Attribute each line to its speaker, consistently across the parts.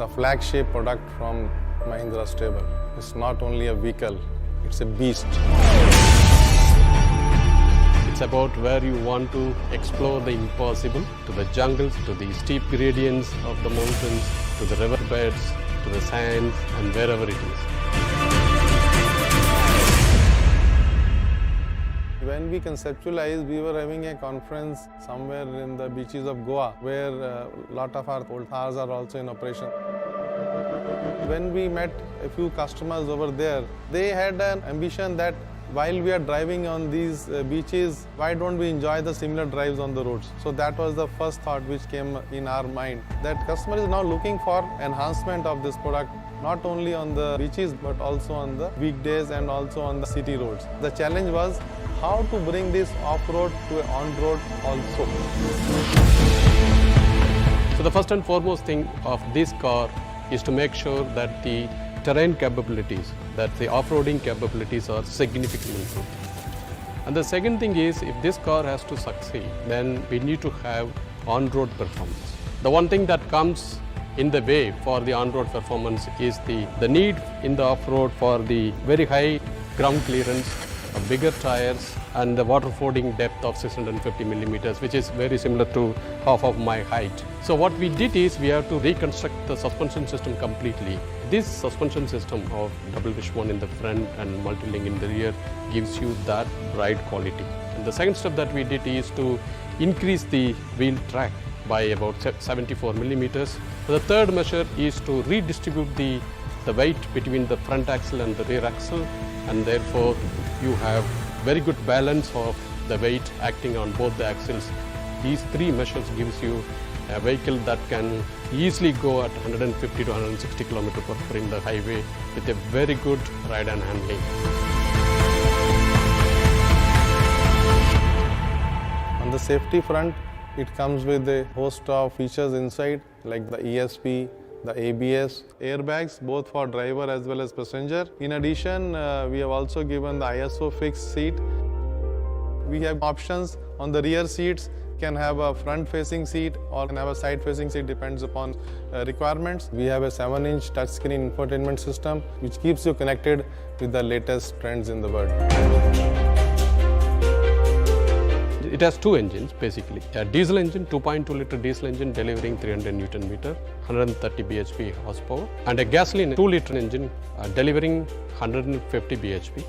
Speaker 1: the flagship product from Mahindra Stable. It's not only a vehicle, it's a beast.
Speaker 2: It's about where you want to explore the impossible, to the jungles, to the steep gradients of the mountains, to the riverbeds, to the sands, and wherever it is.
Speaker 1: When we conceptualized, we were having a conference somewhere in the beaches of Goa, where a lot of our old cars are also in operation. When we met a few customers over there, they had an ambition that while we are driving on these beaches, why don't we enjoy the similar drives on the roads? So that was the first thought which came in our mind, that customer is now looking for enhancement of this product, not only on the beaches but also on the weekdays and also on the city roads. The challenge was how to bring this off-road to on-road also.
Speaker 2: So the first and foremost thing of this car is to make sure that the terrain capabilities, that the off-roading capabilities are significantly improved. And the second thing is, if this car has to succeed, then we need to have on-road performance. The one thing that comes in the way for the on-road performance is the need in the off-road for the very high ground clearance, bigger tires, and the water fording depth of 650 millimeters, which is very similar to half of my height. So what we did is we have to reconstruct the suspension system completely. This suspension system of double wishbone in the front and multi-link in the rear gives you that ride quality. And the second step that we did is to increase the wheel track by about 74 millimeters. The third measure is to redistribute the weight between the front axle and the rear axle, and therefore you have very good balance of the weight acting on both the axles. These three measures gives you a vehicle that can easily go at 150 to 160 km/h in the highway with a very good ride and handling.
Speaker 1: On the safety front, it comes with a host of features inside like the ESP, the ABS, airbags both for driver as well as passenger. In addition, we have also given the ISO fixed seat. We have options on the rear seats, can have a front-facing seat or can have a side-facing seat, depends upon requirements. We have a 7-inch touchscreen infotainment system which keeps you connected with the latest trends in the world.
Speaker 2: It has two engines basically. A diesel engine, 2.2 liter diesel engine delivering 300 Newton meter, 130 bhp horsepower, and a gasoline 2 liter engine delivering 150 bhp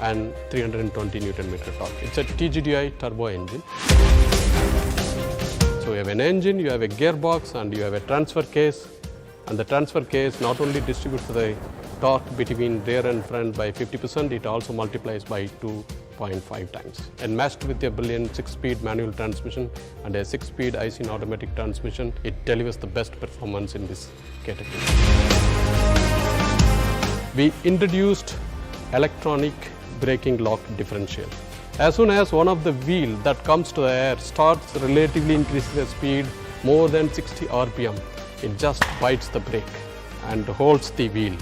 Speaker 2: and 320 Newton meter torque. It's a TGDI turbo engine. So you have an engine, you have a gearbox, and you have a transfer case. And the transfer case not only distributes the torque between rear and front by 50%, it also multiplies by 2.5 times. And matched with a brilliant 6-speed manual transmission and a 6-speed IC automatic transmission, it delivers the best performance in this category. We introduced electronic braking lock differential. As soon as one of the wheel that comes to the air starts relatively increasing the speed more than 60 RPM, it just bites the brake and holds the wheel,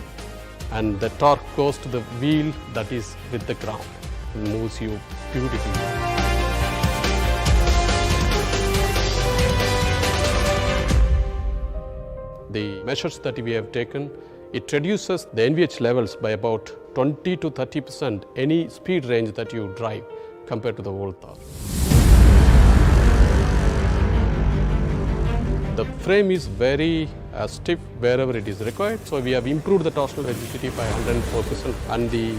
Speaker 2: and the torque goes to the wheel that is with the ground. It moves you beautifully. The measures that we have taken, it reduces the NVH levels by about 20 to 30% any speed range that you drive compared to the old Thar. The frame is very stiff wherever it is required, so we have improved the torsional rigidity by 104%, and the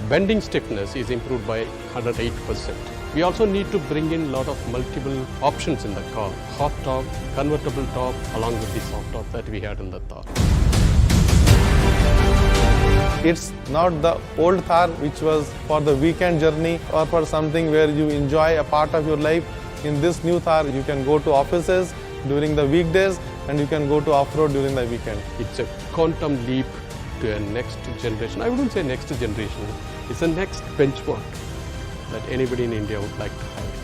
Speaker 2: bending stiffness is improved by 108%. We also need to bring in a lot of multiple options in the car: hot top, convertible top, along with the soft top that we had in the Thar.
Speaker 1: It's not the old Thar which was for the weekend journey or for something where you enjoy a part of your life. In this new Thar, you can go to offices during the weekdays and you can go to off-road during the weekend.
Speaker 2: It's a quantum leap to a next generation. I wouldn't say next generation, it's a next benchmark that anybody in India would like to have.